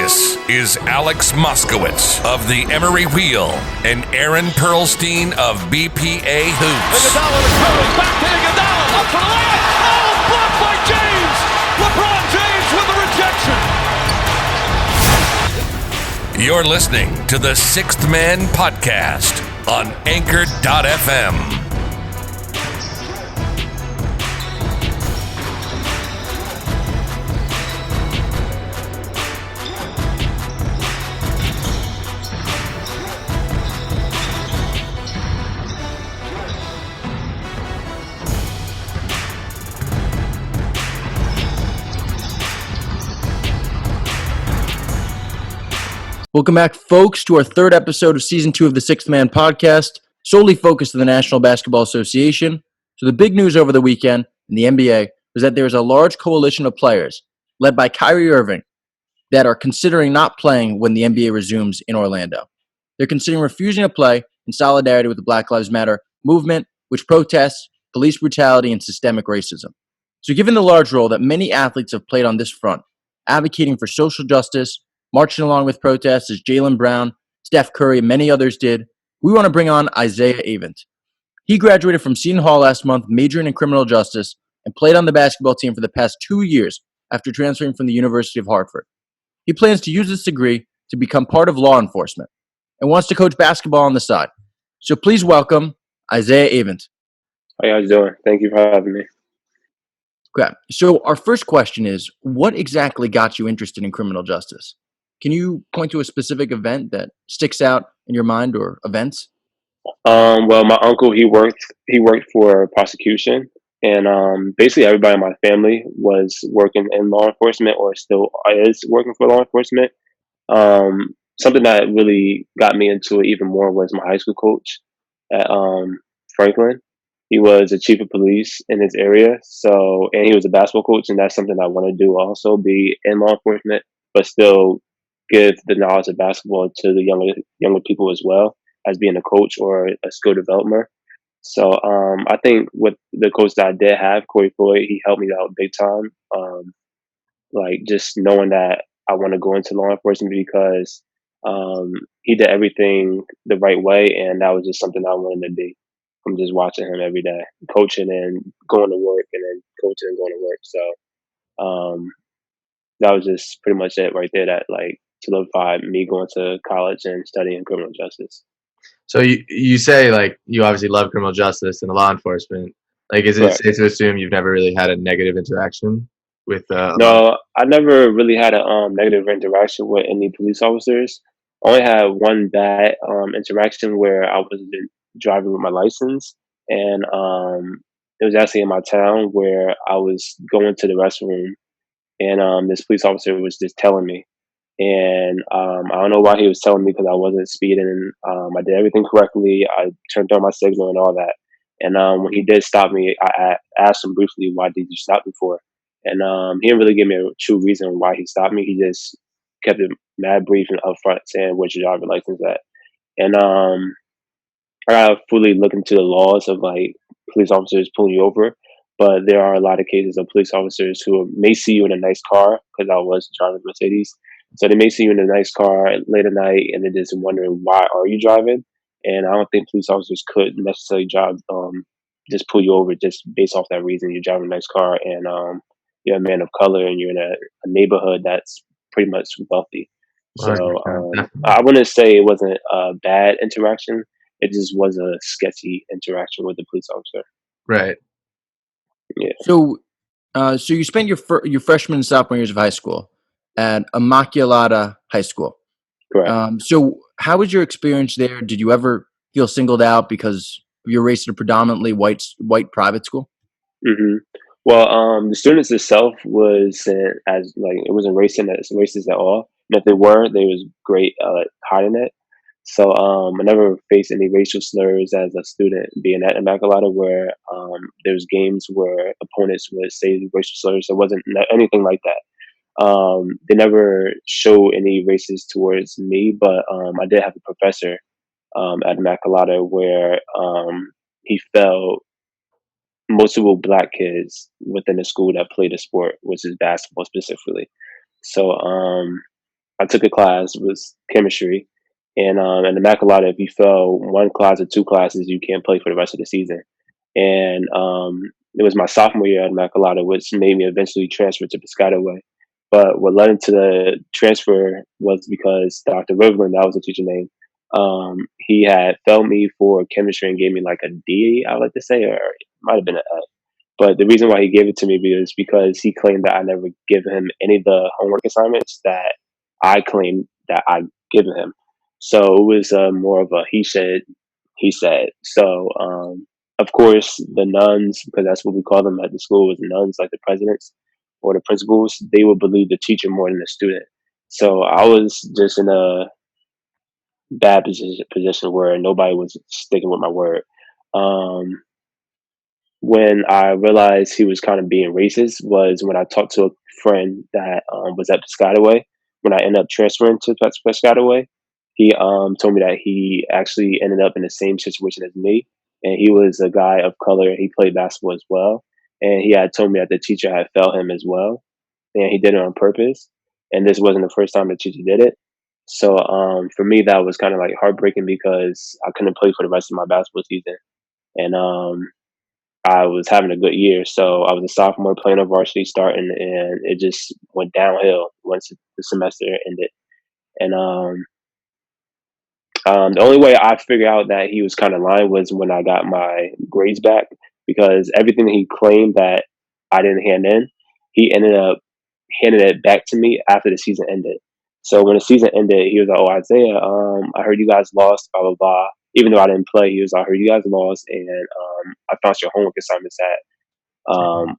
This is Alex Moskowitz of the Emory Wheel and Aaron Perlstein of BPA Hoops. Iguodala to Curry, back to Iguodala, up for the layup. Oh, blocked by James. LeBron James with the rejection. You're listening to the Sixth Man Podcast on Anchor.fm. Welcome back, folks, to our third episode of Season 2 of the Sixth Man Podcast, solely focused on the National Basketball Association. So the big news over the weekend in the NBA was that there is a large coalition of players, led by Kyrie Irving, that are considering not playing when the NBA resumes in Orlando. They're considering refusing to play in solidarity with the Black Lives Matter movement, which protests police brutality and systemic racism. So given the large role that many athletes have played on this front, advocating for social justice, marching along with protests as Jaylen Brown, Steph Curry, and many others did, we want to bring on Asiah Avent. He graduated from Seton Hall last month, majoring in criminal justice, and played on the basketball team for the past 2 years after transferring from the University of Hartford. He plans to use this degree to become part of law enforcement and wants to coach basketball on the side. So please welcome Asiah Avent. How you guys doing? Thank you for having me. Okay. So our first question is, what exactly got you interested in criminal justice? Can you point to a specific event that sticks out in your mind or events? Well, my uncle he worked for prosecution, and basically everybody in my family was working in law enforcement or still is working for law enforcement. Something that really got me into it even more was my high school coach at Franklin. He was a chief of police in his area, and he was a basketball coach, and that's something I want to do also, be in law enforcement, but still give the knowledge of basketball to the younger people as well as being a coach or a skill developer. So I think with the coach that I did have, Corey Floyd, he helped me out big time. Like just knowing that I want to go into law enforcement because he did everything the right way, and that was just something I wanted to be. I'm just watching him every day, coaching and going to work, and then coaching and going to work. So that was just pretty much it right there. That like solidified me going to college and studying criminal justice. So you say like you obviously love criminal justice and law enforcement. Like, is it safe to assume you've never really had a negative interaction with? No, I never really had a negative interaction with any police officers. I only had one bad interaction where I was driving with my license, and it was actually in my town where I was going to the restroom, and this police officer was just telling me. And I don't know why he was telling me because I wasn't speeding. I did everything correctly. I turned on my signal and all that. And when he did stop me, I asked him briefly, "Why did you stop me for?" And he didn't really give me a true reason why he stopped me. He just kept it mad brief and upfront, saying, "Where's your driver's license at?" And I gotta fully look into the laws of like police officers pulling you over. But there are a lot of cases of police officers who may see you in a nice car, because I was driving a Mercedes. So they may see you in a nice car late at night, and they're just wondering, why are you driving? And I don't think police officers could necessarily just pull you over just based off that reason. You're driving a nice car, and you're a man of color, and you're in a neighborhood that's pretty much wealthy. So I wouldn't say it wasn't a bad interaction. It just was a sketchy interaction with the police officer. Right. Yeah. So you spent your freshman and sophomore years of high school at Immaculata High School. Correct. So how was your experience there? Did you ever feel singled out because of your race in a predominantly white private school? Mm-hmm. Well, the students itself wasn't as like it wasn't racist at all. And if they were, they was great hiding it. So I never faced any racial slurs as a student being at Immaculata, where there's games where opponents would say racial slurs. It wasn't anything like that. They never show any races towards me, but I did have a professor at Immaculata where he felt multiple black kids within the school that played a sport, which is basketball specifically. So I took a class, it was chemistry. And in the Immaculata, if you fail one class or two classes, you can't play for the rest of the season. And it was my sophomore year at Immaculata, which made me eventually transfer to Piscataway. But what led into the transfer was because Dr. Riverland, that was the teacher name, he had failed me for chemistry and gave me like a D, I would like to say, or it might have been an F. But the reason why he gave it to me was because he claimed that I never given him any of the homework assignments that I claimed that I given him. So it was more of a he said. So of course the nuns, because that's what we call them at the school, was nuns, like the presidents or the principals. They would believe the teacher more than the student. So I was just in a bad position where nobody was sticking with my word. Um, when I realized he was kind of being racist was when I talked to a friend that was at Piscataway. When I ended up transferring to Piscataway, he told me that he actually ended up in the same situation as me, and he was a guy of color. He played basketball as well, and he had told me that the teacher had failed him as well, and he did it on purpose. And this wasn't the first time the teacher did it. So for me, that was kind of like heartbreaking because I couldn't play for the rest of my basketball season, and I was having a good year. So I was a sophomore playing on varsity starting, and it just went downhill once the semester ended. And the only way I figured out that he was kind of lying was when I got my grades back, because everything that he claimed that I didn't hand in, he ended up handing it back to me after the season ended. So when the season ended, he was like, "Oh, Isaiah, I heard you guys lost, blah blah blah." Even though I didn't play, he was like, "I heard you guys lost, and I found your homework assignments that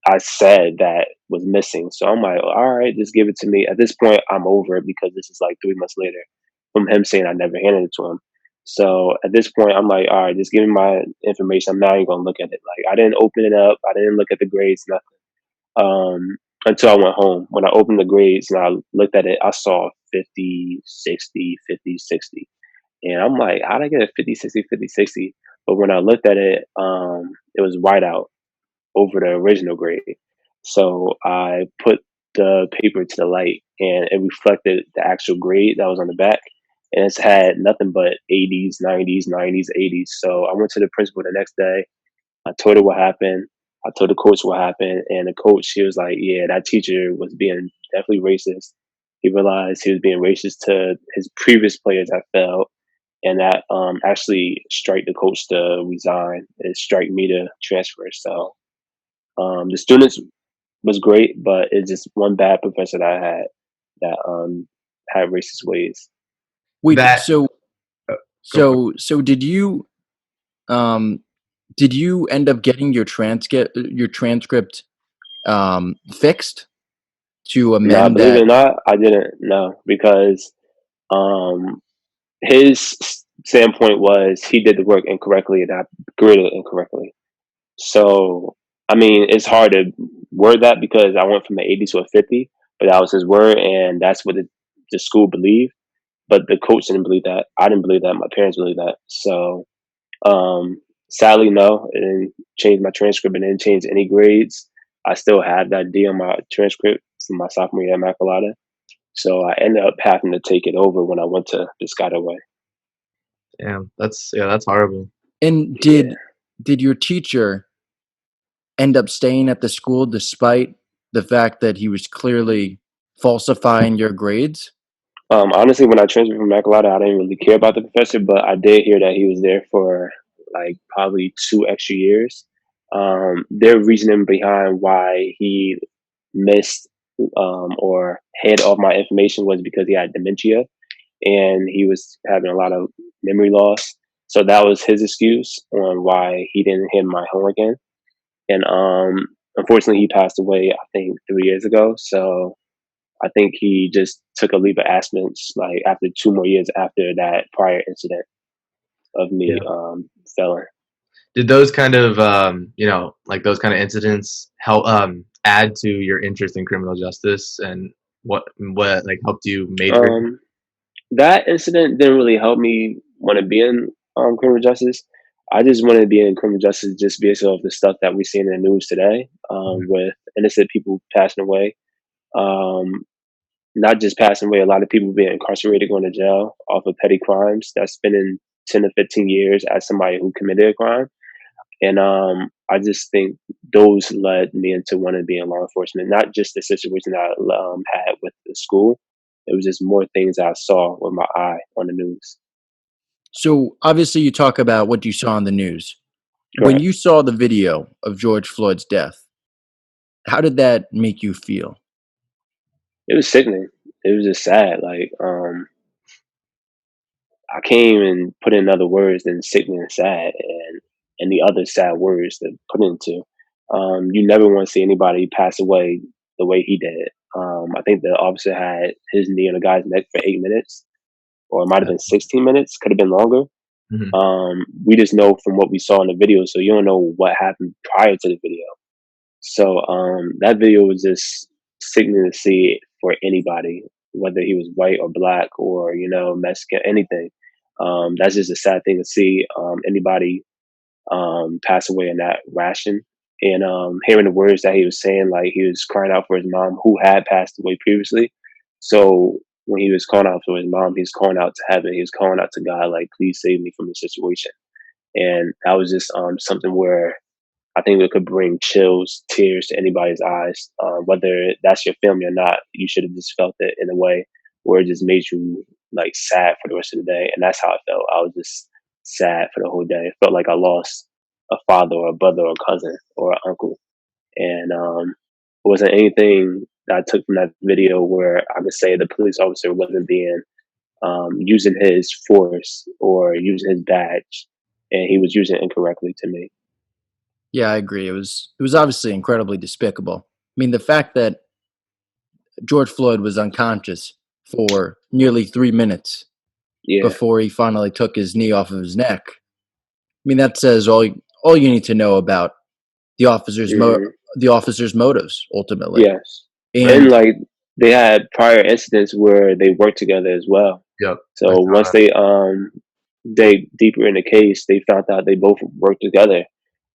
I said that was missing." So I'm like, "All right, just give it to me." At this point, I'm over it because this is like 3 months later from him saying I never handed it to him. So at this point, I'm like, "All right, just give me my information. I'm not even gonna look at it. Like I didn't open it up. I didn't look at the grades, nothing." Until I went home. When I opened the grades and I looked at it, I saw 50, 60, 50, 60. And I'm like, how'd I get a 50, 60, 50, 60? But when I looked at it, it was whiteout over the original grade. So I put the paper to the light and it reflected the actual grade that was on the back. And it's had nothing but 80s, 90s, 90s, 80s. So I went to the principal the next day. I told her what happened. I told the coach what happened. And the coach, she was like, yeah, that teacher was being definitely racist. He realized he was being racist to his previous players that failed. And that actually strike the coach to resign and strike me to transfer. So the students was great, but it's just one bad professor that I had that had racist ways. Wait, That go for it. so um did you end up getting your transcript fixed to Nah, amend believe it that? or not, I didn't know because um, his standpoint was he did the work incorrectly and I graded it incorrectly. So, I mean, it's hard to word that because I went from an 80 to a 50, but that was his word, and that's what the school believed. But the coach didn't believe that. I didn't believe that. My parents believed that. So, um, sadly, no, it didn't change my transcript. It didn't change any grades. I still had that D on my transcript from my sophomore year at Immaculata. So I ended up having to take it over when I went to Piscataway. Damn, that's horrible. And Yeah. did your teacher end up staying at the school despite the fact that he was clearly falsifying your grades? Honestly, when I transferred from Immaculata, I didn't really care about the professor, but I did hear that he was there for like probably 2 extra years. Their reasoning behind why he missed or hid all my information was because he had dementia and he was having a lot of memory loss. So that was his excuse on why he didn't hand my homework in. And unfortunately, he passed away, I think, 3 years ago. So I think he just took a leave of absence, like after 2 more years after that prior incident of me Yeah. failing. Did those kind of like those kind of incidents help add to your interest in criminal justice, and what like helped you major? Um, that incident didn't really help me want to be in criminal justice. I just wanted to be in criminal justice just based off the stuff that we're seeing in the news today, with innocent people passing away. Um, not just passing away, a lot of people being incarcerated, going to jail off of petty crimes. That's spending 10 to 15 years as somebody who committed a crime. And I just think those led me into wanting to be in law enforcement, not just the situation that I had with the school. It was just more things I saw with my eye on the news. So obviously, you talk about what you saw on the news. When Correct. you saw the video of George Floyd's death, how did that make you feel? It was sickening. It was just sad. Like, I can't even put in other words than sickening and sad, and the other sad words to put into. You never want to see anybody pass away the way he did. I think the officer had his knee on the guy's neck for 8 minutes, or it might have been 16 minutes. Could have been longer. Mhm. We just know from what we saw in the video, so you don't know what happened prior to the video. So that video was just sickening to see for anybody, whether he was white or black or Mexican, anything. That's just a sad thing to see anybody pass away in that ration. And hearing the words that he was saying, like he was crying out for his mom, who had passed away previously. So when he was calling out for his mom, he was calling out to heaven. He was calling out to God, like, please save me from this situation. And that was just something where I think it could bring chills, tears to anybody's eyes, whether that's your family or not. You should have just felt it in a way where it just made you like sad for the rest of the day, and that's how I felt. I was just sad for the whole day. It felt like I lost a father or a brother or a cousin or an uncle, and it wasn't anything that I took from that video where I could say the police officer wasn't being using his force or using his badge, and he was using it incorrectly to me. Yeah, I agree. It was obviously incredibly despicable. I mean, the fact that George Floyd was unconscious for nearly 3 minutes Yeah. before he finally took his knee off of his neck. I mean, that says all you need to know about the officer's Hmm. the officer's motives ultimately. Yes. And And like they had prior incidents where they worked together as well. Yep. I So saw once that. they deeper in the case, they found out they both worked together.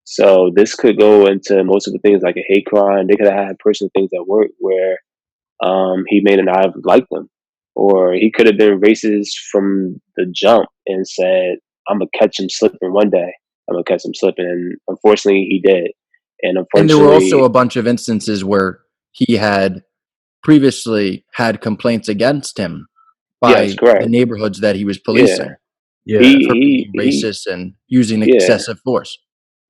So this could go into most of the things like a hate crime. They could have had personal things at work where he may not have liked them, or he could have been racist from the jump and said, "I'm gonna catch him slipping one day. I'm gonna catch him slipping," and unfortunately, he did. And and there were also unfortunately, a bunch of instances where he had previously had complaints against him yes, by the correct. neighborhoods that he was Yeah, policing Yeah. for being he racist and using yeah. excessive force.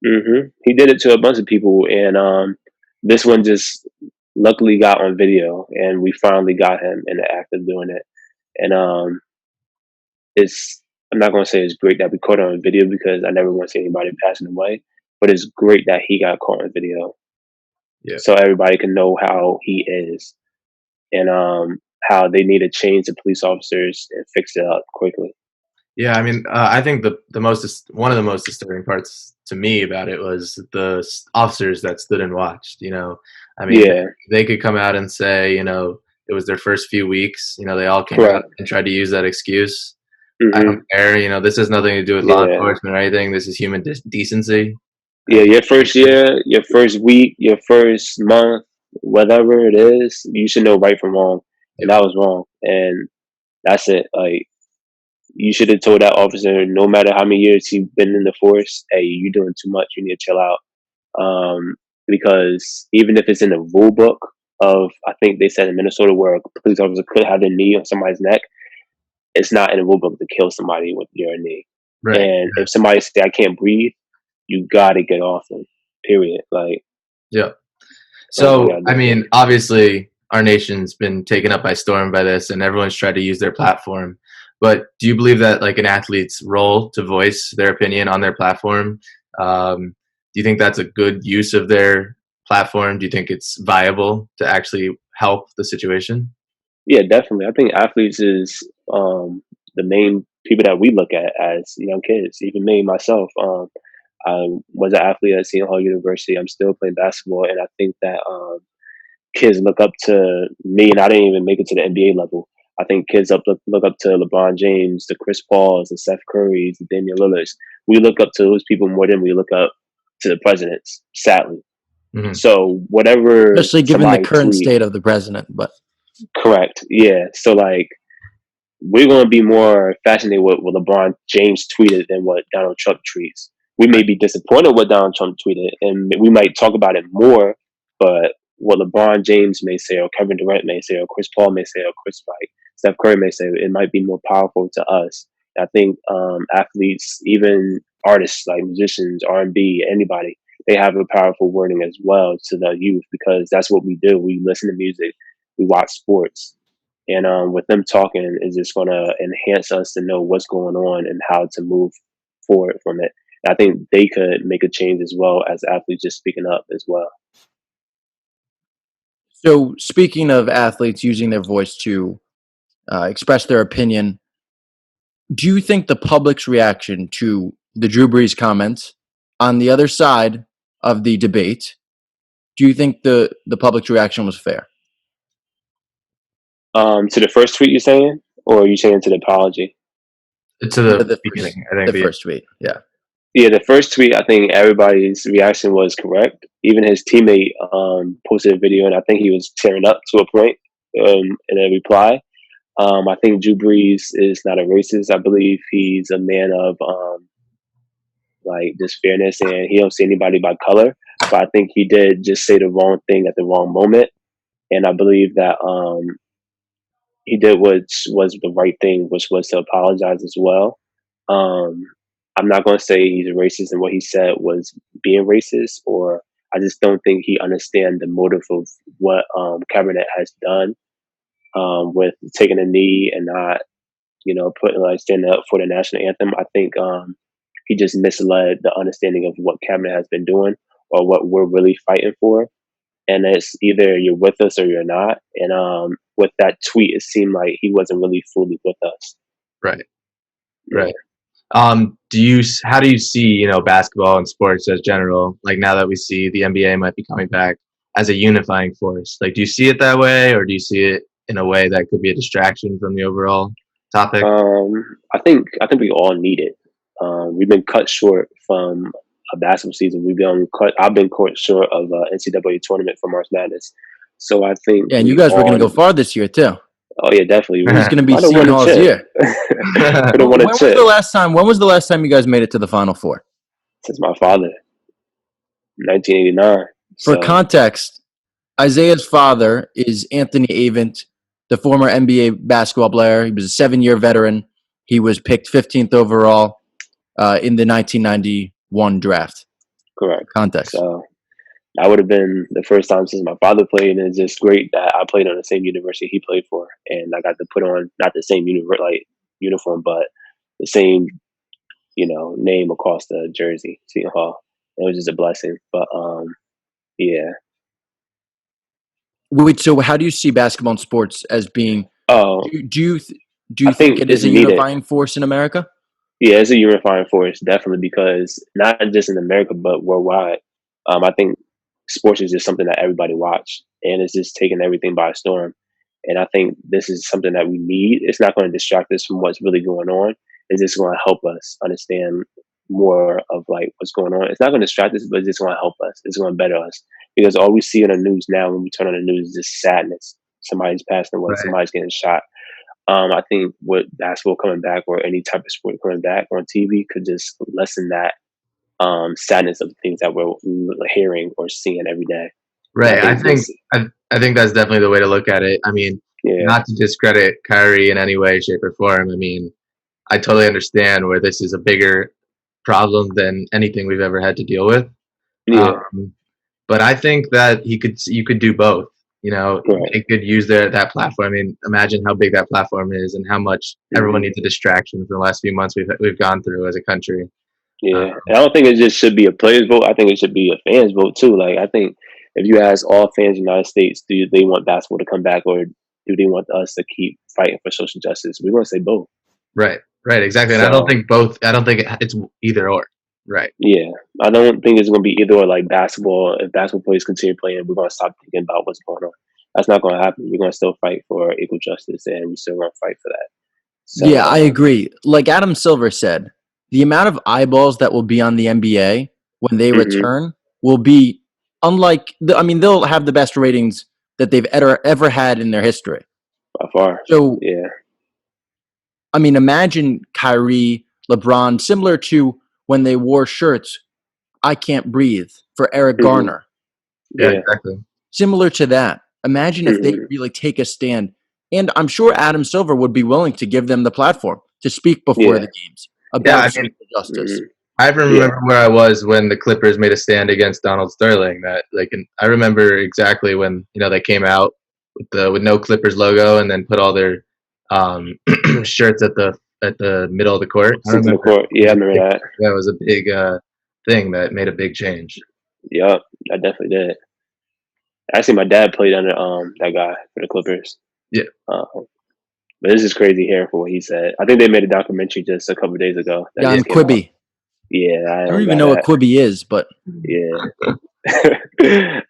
He did it to a bunch of people, and this one just luckily got on video, and we finally got him in the act of doing it. And it's I'm not gonna say it's great that we caught it on video because I never want to see anybody passing away, but it's great that he got caught on video Yeah. so everybody can know how he is and how they need to change the police officers and fix it up quickly. Yeah, I mean, I think one of the most disturbing parts to me about it was the officers that stood and watched. I mean, Yeah, they could come out and say, it was their first few weeks. They all came out correct. and tried to use that excuse. I don't Hmm. care. This has nothing to do with law Yeah. enforcement or anything. This is human decency. Yeah, your first year, your first week, your first month, whatever it is, you should know right from wrong. And Yep. that was wrong. And that's it. Like you should have told that officer, no matter how many years he's been in the force, hey, you're doing too much. You need to chill out. Um, because even if it's in the rule book of, I think they said in Minnesota where a police officer could have their knee on somebody's neck, it's not in the rule book to kill somebody with your knee. Right. And if somebody say I can't breathe, you gotta get off them. Period. Like Yeah. that's all you So, gotta I do. mean, obviously, our nation's been taken up by storm by this, and everyone's tried to use their platform. But do you believe that, like, an athlete's role to voice their opinion on their platform, do you think that's a good use of their platform? Do you think it's viable to actually help the situation? Yeah, definitely. I think athletes is the main people that we look at as young kids. Even me myself. I was an athlete at Seton Hall University. I'm still playing basketball, and I think that kids look up to me, and I didn't even make it to the NBA level. I think kids look up to LeBron James, the Chris Pauls, the Steph Currys, the Damian Lillards. We look up to those people more than we look up to the presidents, sadly. Hmm. So whatever Especially given the somebody current tweet, state of the president. But Correct. Yeah. So like we're going to be more fascinated with what LeBron James tweeted than what Donald Trump tweets. We may be disappointed what Donald Trump tweeted, and we might talk about it more. But what LeBron James may say, or Kevin Durant may say, or Chris Paul may say, or Steph Curry may say, it might be more powerful to us. I think athletes, even artists like musicians, R&B, anybody, they have a powerful wording as well to the youth because that's what we do. We listen to music, we watch sports, and with them talking, is just going to enhance us to know what's going on and how to move forward from it. And I think they could make a change as well as athletes just speaking up as well. So, speaking of athletes using their voice to express their opinion, do you think the public's reaction to the Drew Brees comments on the other side of the debate, do you think the public's reaction was fair? To the first tweet you're saying, or are you saying to the apology? To the beginning, I think the first tweet, yeah. Yeah, the first tweet, I think everybody's reaction was correct. Even his teammate posted a video, and I think he was tearing up to a point in a reply. I think Drew Brees is not a racist. I believe he's a man of like just fairness, and he don't see anybody by color. But I think he did just say the wrong thing at the wrong moment, and I believe that he did what was the right thing, which was to apologize as well. Um, I'm not going to say he's a racist and what he said was being racist, or I just don't think he understands the motive of what Kaepernick has done with taking a knee and not, putting like standing up for the national anthem. I think he just misled the understanding of what Kaepernick has been doing or what we're really fighting for. And it's either you're with us or you're not. And with that tweet, it seemed like he wasn't really fully with us. Right. Right. How do you see, basketball and sports as general, like now that we see the NBA might be coming back as a unifying force? Like, do you see it that way, or do you see it in a way that could be a distraction from the overall topic? I think we all need it. We've been cut short from a basketball season. I've been cut short of an NCAA tournament for March Madness. So I think, yeah, and you guys were going to go far this year too. Oh yeah, definitely. It was going to be Seton Hall's year. When was the last time you guys made it to the Final Four? Since my father, 1989. For context, Isaiah's father is Anthony Avent, the former NBA basketball player. He was a 7-year veteran. He was picked 15th overall in the 1991 draft. Correct. Context. So that would have been the first time since my father played, and it's just great that I played on the same university he played for, and I got to put on not the same uniform, but the same, name across the jersey, Seton Hall. It was just a blessing. But yeah. Wait, so how do you see basketball and sports as being? Do you think it is a unifying force in America? Yeah, it's a unifying force, definitely, because not just in America but worldwide. I think sports is just something that everybody watch, and it's just taking everything by storm. And I think this is something that we need. It's not going to distract us from what's really going on. It's just going to help us understand more of like what's going on. It's not going to distract us, but it's just going to help us. It's going to better us, because all we see in the news now when we turn on the news is just sadness. Somebody's passing away. Right. Somebody's getting shot. I think with basketball coming back or any type of sport coming back on TV could just lessen that sadness of things that we're hearing or seeing every day. Right. I think that's definitely the way to look at it. I mean, not to discredit Kyrie in any way, shape, or form. I mean, I totally understand where this is a bigger problem than anything we've ever had to deal with. Yeah. But I think that you could do both. Right. They could use that platform. I mean, imagine how big that platform is and how much everyone needs a distraction for the last few months we've gone through as a country. Yeah, and I don't think it just should be a player's vote. I think it should be a fan's vote too. Like, I think if you ask all fans in the United States, do they want basketball to come back, or do they want us to keep fighting for social justice? We're going to say both. Right, exactly. And I don't think both. I don't think it's either or. Right. Yeah, I don't think it's going to be either or. Like basketball, if basketball players continue playing, we're going to stop thinking about what's going on. That's not going to happen. We're going to still fight for equal justice, and we're still going to fight for that. So, yeah, I agree. Like Adam Silver said, the amount of eyeballs that will be on the NBA when they return will be unlike. They'll have the best ratings that they've ever had in their history. by far. So, Yeah. I mean, imagine Kyrie, LeBron, similar to when they wore shirts, "I Can't Breathe" for Eric Mhm. Garner. Yeah, Yeah. exactly. Similar to that. Imagine if they Mhm. really take a stand. And I'm sure Adam Silver would be willing to give them the platform to speak before Yeah. the games Yeah, about I mean, social justice. Mhm. I remember where I was when the Clippers made a stand against Donald Sterling. And I remember exactly when they came out with no Clippers logo and then put all their shirts at the middle of the court. I Sit to the remember court. Yeah, I remember that. that was a big thing that made a big change. Yup, I definitely did. Actually, my dad played under that guy for the Clippers. Yeah. But this is crazy hearing for what he said. I think they made a documentary just a couple of days ago that Yeah, just and came out. Quibi. Yeah, I I don't heard even about know what that. Quibi is, but Yeah.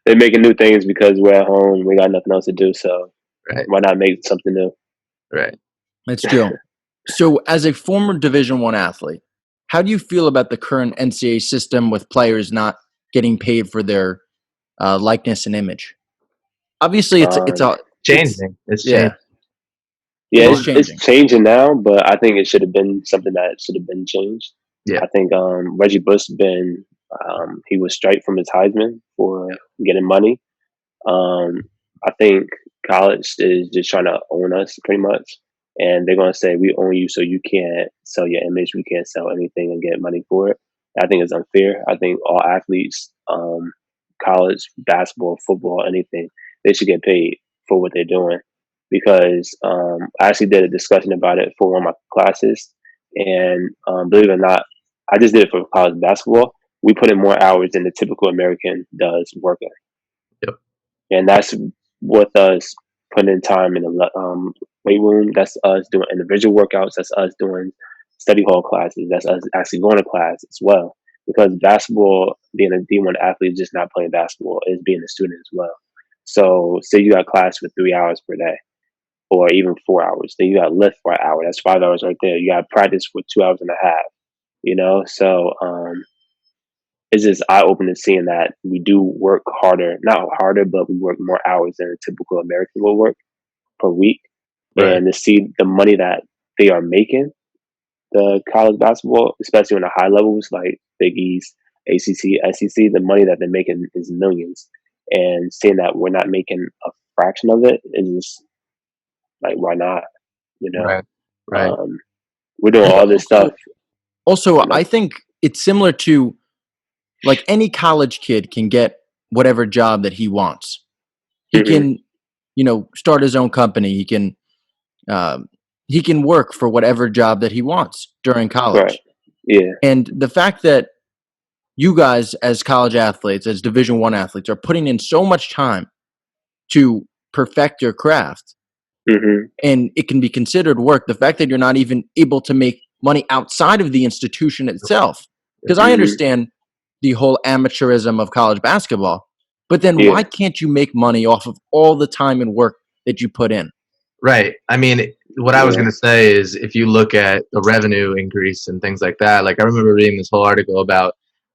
They're making new things because we're at home. We got nothing else to do. So Right. why not make something new? Right. it's true. So, as a former Division I athlete, how do you feel about the current NCAA system with players not getting paid for their likeness and image? Obviously, it's Changing. It's yeah, changing. Yeah, it is it's changing. changing now, but I think it should have been something that should have been changed. Yeah. I think Reggie Bush he was straight from his Heisman for getting money. I think college is just trying to own us pretty much, and they're gonna say we own you, so you can't sell your image, we can't sell anything and get money for it. I think it's unfair. I think all athletes, college, basketball, football, anything, they should get paid for what they're doing. Because I actually did a discussion about it for one of my classes, and believe it or not, I just did it for college basketball. We put in more hours than the typical American does working. Yep. And that's with us putting in time in the weight room. That's us doing individual workouts. That's us doing study hall classes. That's us actually going to class as well. Because basketball, being a D1 athlete, is just not playing basketball, is being a student as well. So, say you got class for 3 hours per day, or even 4 hours. Then you got lift for an hour. That's 5 hours right there. You got practice for 2 hours and a half. So it's just eye opening seeing that we do work harder, not harder, but we work more hours than a typical American will work per week. Right. And to see the money that they are making, the college basketball, especially on the high levels like Big East, ACC, SEC, the money that they're making is millions. And seeing that we're not making a fraction of it is just like, why not? Right. Right. We're doing all this stuff. Also, I think it's similar to like any college kid can get whatever job that he wants. He can, start his own company. He can work for whatever job that he wants during college. Right. Yeah. And the fact that you guys, as college athletes, as Division I athletes, are putting in so much time to perfect your craft, and it can be considered work. The fact that you're not even able to make money outside of the institution itself, because I understand the whole amateurism of college basketball, but then why can't you make money off of all the time and work that you put in? Right. I mean, what I was going to say is if you look at the revenue increase and things like that, like I remember reading this whole article about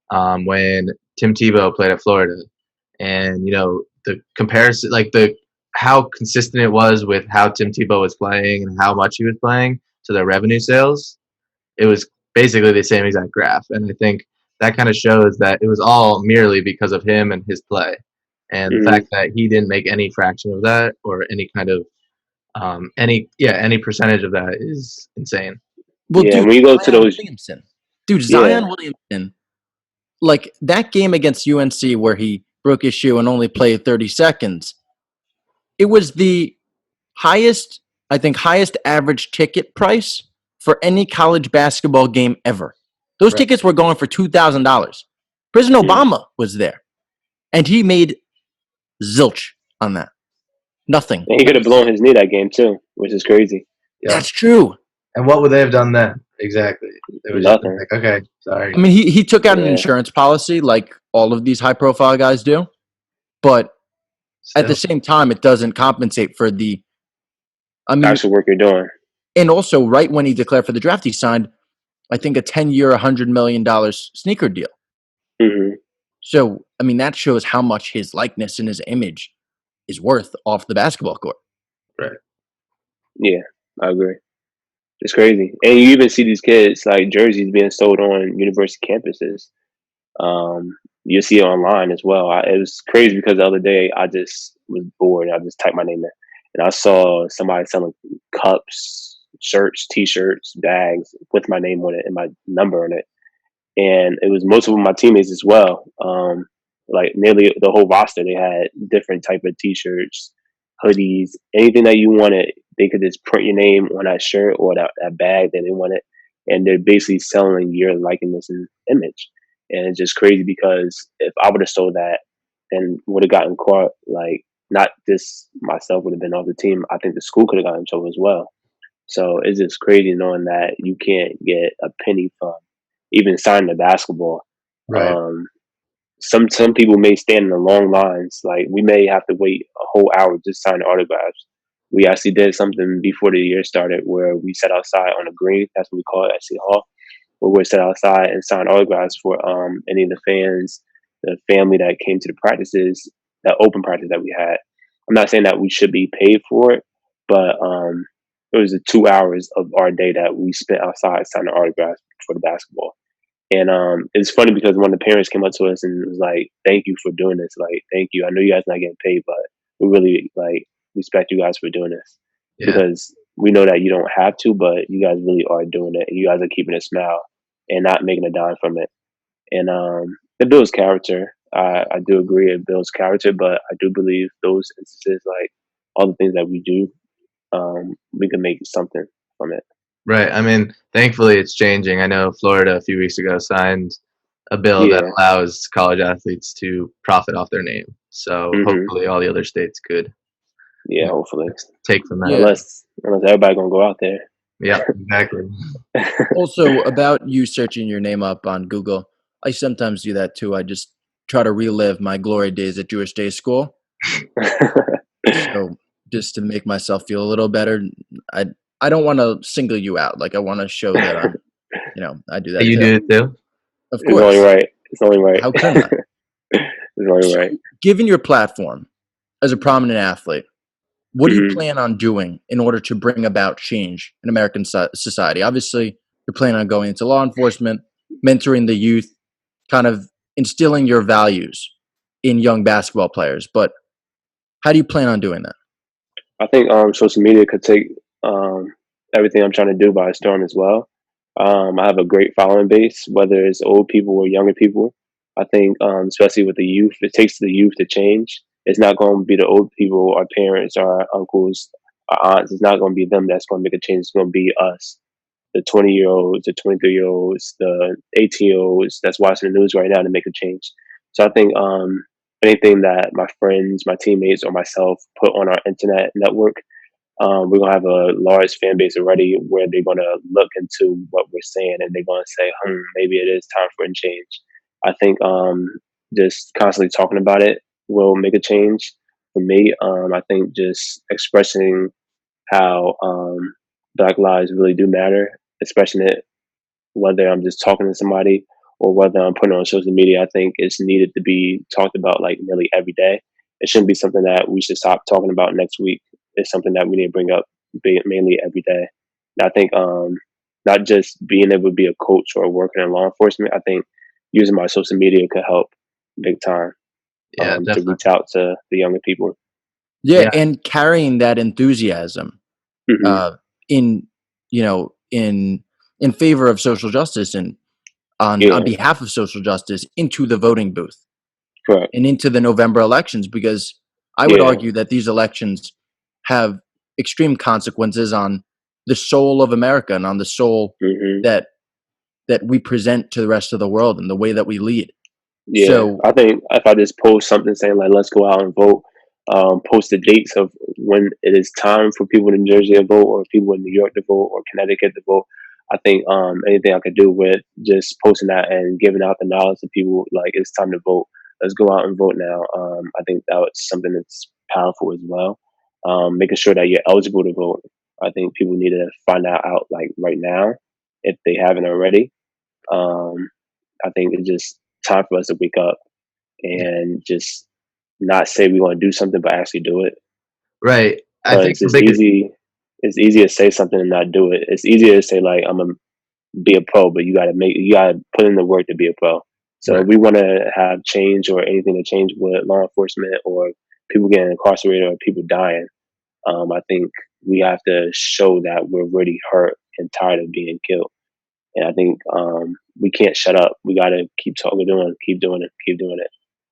when Tim Tebow played at Florida, and the comparison, like how consistent it was with how Tim Tebow was playing and how much he was playing to their revenue sales. It was basically the same exact graph, and I think that kind of shows that it was all merely because of him and his play, and the fact that he didn't make any fraction of that or any kind of any percentage of that is insane. Well, Yeah, dude, when you go to those, Zion Williamson, like that game against UNC where he broke his shoe and only played 30 seconds, it was the highest average ticket price for any college basketball game ever. Those tickets were going for $2,000. President Obama was there, and he made zilch on that. Nothing. and he could have blown his knee that game too, which is crazy. Yeah. That's true. And what would they have done then? Exactly. It was Nothing. Just like, okay, sorry. I mean, he took out an insurance policy like all of these high-profile guys do, but at the same time, it doesn't compensate for the actual work you're doing. And also, right when he declared for the draft, he signed, I think, a 10-year, $100 million sneaker deal. So, I mean, that shows how much his likeness and his image is worth off the basketball court. Right. Yeah, I agree. It's crazy, and you even see these kids like jerseys being sold on university campuses. You see it online as well. It was crazy because the other day I just was bored. I just typed my name in, and I saw somebody selling cups, shirts, T-shirts, bags with my name on it and my number on it, and it was most of my teammates as well. Like nearly the whole roster, they had different type of T-shirts, hoodies, anything that you wanted. They could just print your name on that shirt or that bag that they wanted, and they're basically selling your likeness and image. And it's just crazy because if I would have sold that and would have gotten caught, like not just myself would have been off the team, I think the school could have gotten in trouble as well. So it's just crazy knowing that you can't get a penny from even signing a basketball. Right. Um, some people may stand in the long lines. Like we may have to wait a whole hour just to sign autographs. We actually did something before the year started where we sat outside on a green. That's what we call it at Seton Hall. Where we sat outside and signed autographs for any of the fans, the family that came to the practices, that open practice that we had. I'm not saying that we should be paid for it, but it was the 2 hours of our day that we spent outside signing autographs for the basketball. And it's funny because one of the parents came up to us and was like, "Thank you for doing this. Like, thank you. I know you guys not getting paid, but we really like respect you guys for doing this Yeah. because we know that you don't have to, but you guys really are doing it. And you guys are keeping a smile and not making a dime from it. And it builds character. I do agree it builds character, but I do believe those instances, like all the things that we do, we can make something from it. Right. I mean, thankfully it's changing. I know Florida a few weeks ago signed a bill that Yeah. allows college athletes to profit off their name. So hmm hopefully all the other states could Yeah. Hopefully, take from that. Yeah. unless everybody gonna go out there. Yeah, exactly. Also, about you searching your name up on Google, I sometimes do that too. I just try to relive my glory days at Jewish Day School. So just to make myself feel a little better, I I don't want to single you out. Like I want to show that I'm, I do that You too. do it too? Of It's only course. right. It's only right. How couldn't I? It's only So, right. given your platform as a prominent athlete, what do you hmm plan on doing in order to bring about change in American society? Obviously, you're planning on going into law enforcement, mentoring the youth, kind of instilling your values in young basketball players. But how do you plan on doing that? I think social media could take everything I'm trying to do by storm as well. I have a great following base, whether it's old people or younger people. I think, especially with the youth, it takes the youth to change. It's not going to be the old people, our parents, our uncles, our aunts. It's not going to be them that's going to make a change. It's going to be us, the 20-year-olds, the 23-year-olds, the 18-year-olds that's watching the news right now to make a change. So I think anything that my friends, my teammates, or myself put on our internet network, we're gonna have a large fan base already where they're gonna look into what we're saying and they're gonna say, maybe it is time for a change. I think just constantly talking about it will make a change for me. I think just expressing how Black lives really do matter, expressing it whether I'm just talking to somebody or whether I'm putting it on social media, I think it's needed to be talked about like nearly every day. It shouldn't be something that we should stop talking about next week. It's something that we need to bring up mainly every day. And I think not just being able to be a coach or working in law enforcement, I think using my social media could help big time Yeah, to definitely. reach out to the younger people. Yeah, Yeah. and carrying that enthusiasm hmm uh, in in favor of social justice and on Yeah, behalf of social justice into the voting booth correct. and into the November elections, because I would Yeah. argue that these elections have extreme consequences on the soul of America and on the soul hmm that we present to the rest of the world and the way that we lead. Yeah, So I think if I just post something saying like "Let's go out and vote," post the dates of when it is time for people in New Jersey to vote, or people in New York to vote, or Connecticut to vote. I think anything I could do with just posting that and giving out the knowledge to people like it's time to vote. Let's go out and vote now. I think that's something that's powerful as well. Making sure that you're eligible to vote. I think people need to find that out like right now if they haven't already. Um, I think it's just time for us to wake up and just not say we want to do something, but actually do it. Right. I think Because the it's biggest easy. It's easy to say something and not do it. It's easier to say like I'm gonna be a pro, but you gotta put in the work to be a pro. So right. if we want to have change or anything to change with law enforcement or people getting incarcerated or people dying, I think we have to show that we're really hurt and tired of being killed. And I think we can't shut up. We got to keep talking, keep doing it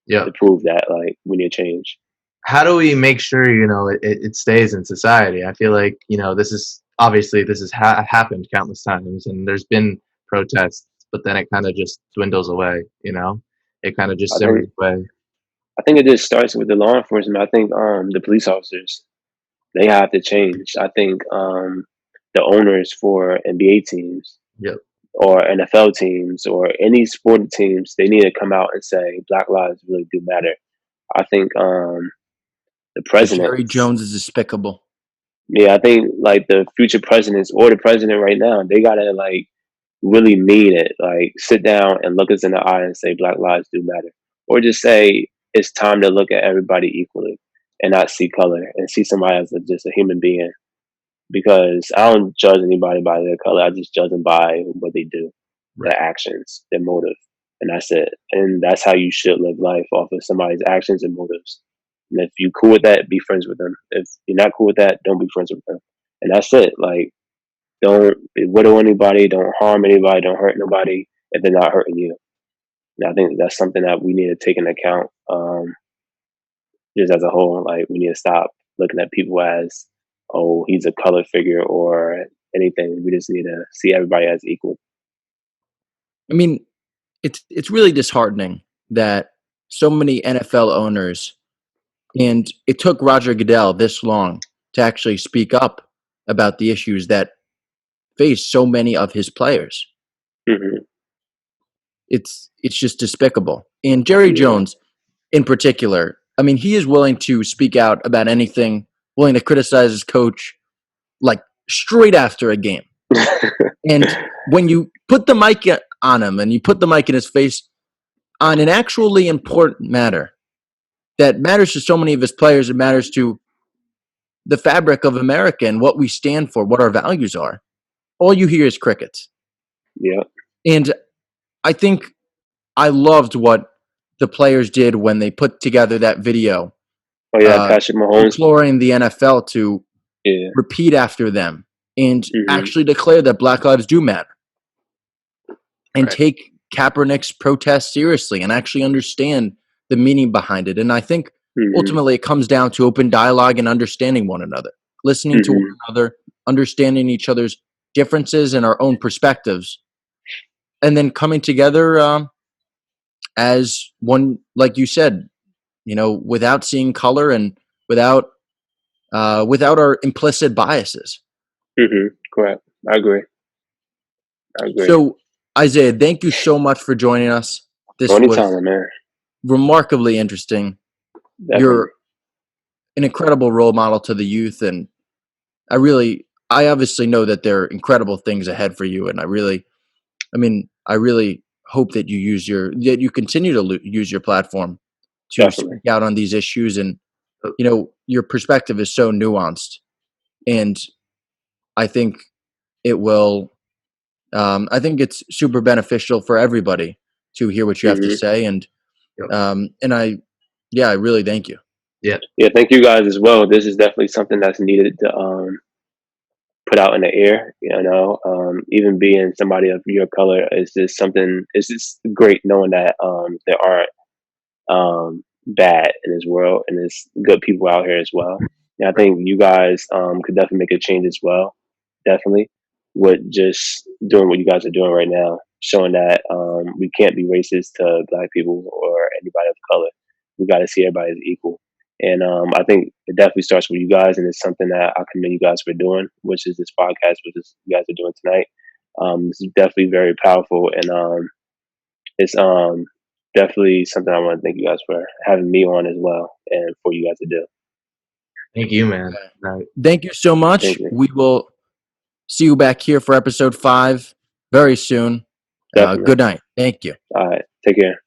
Yeah. to prove that like we need change. How do we make sure it stays in society? I feel like this is obviously this has happened countless times, and there's been protests, but then it kind of just dwindles away. It kind of just I think simmers away. I think it just starts with the law enforcement. I think the police officers, they have to change. I think the owners for NBA teams Yep. or NFL teams or any sport teams, they need to come out and say Black lives really do matter. I think the Jerry presidents, Jones is despicable. yeah, I think like the future presidents or the president right now, they gotta like really mean it. Like sit down and look us in the eye and say Black lives do matter, or just say it's time to look at everybody equally and not see color and see somebody as just a human being. Because I don't judge anybody by their color. I just judge them by what they do, Right. their actions, their motive, and that's it. And that's how you should live life, off of somebody's actions and motives. And if you're cool with that, be friends with them. If you're not cool with that, don't be friends with them. And that's it. Like, don't belittle anybody, don't harm anybody, don't hurt nobody if they're not hurting you. And I think that's something that we need to take into account, just as a whole. Like, we need to stop looking at people as, oh, he's a color figure or anything. We just need to see everybody as equal. I mean, it's really disheartening that so many NFL owners, and it took Roger Goodell this long to actually speak up about the issues that face so many of his players. Hmm. It's just despicable. And Jerry Yeah. Jones, in particular, I mean, he is willing to speak out about anything, willing to criticize his coach, like straight after a game. And when you put the mic on him and you put the mic in his face on an actually important matter that matters to so many of his players, it matters to the fabric of America and what we stand for, what our values are, all you hear is crickets. Yeah. And I think I loved what the players did when they put together that video, Oh yeah, Patrick Mahomes. imploring the NFL to Yeah. repeat after them and Mhm. actually declare that Black lives do matter and Right. take Kaepernick's protest seriously and actually understand the meaning behind it. And I think Mhm. ultimately it comes down to open dialogue and understanding one another, listening to one Mhm. another, understanding each other's differences and our own perspectives, and then coming together as one, like you said, without seeing color and without our implicit biases. Mhm. Correct. I agree. So, Isaiah, thank you so much for joining us. This was Anytime, man. remarkably interesting. Definitely. You're an incredible role model to the youth, and I obviously know that there are incredible things ahead for you, and I really hope that you continue to use your platform to Definitely. speak out on these issues, and your perspective is so nuanced, and I think it will. I think it's super beneficial for everybody to hear what you have to Mhm. say, and Yep. I really thank you. Yeah. Yeah. Thank you guys as well. This is definitely something that's needed to put out in the air. Even being somebody of your color is just something. It's just great knowing that there aren't bad in this world, and there's good people out here as well. And I think you guys could definitely make a change as well. Definitely, with just doing what you guys are doing right now, showing that we can't be racist to Black people or anybody of color. We got to see everybody as equal. And I think it definitely starts with you guys, and it's something that I commend you guys for doing, which is this podcast, which is you guys are doing tonight. This is definitely very powerful, and it's definitely something I want to thank you guys for having me on as well, and for you guys to do. Thank you, man. Right. Thank you so much. Thank you. We will see you back here for episode 5 very soon. Definitely. Good night. Thank you. All right. Take care.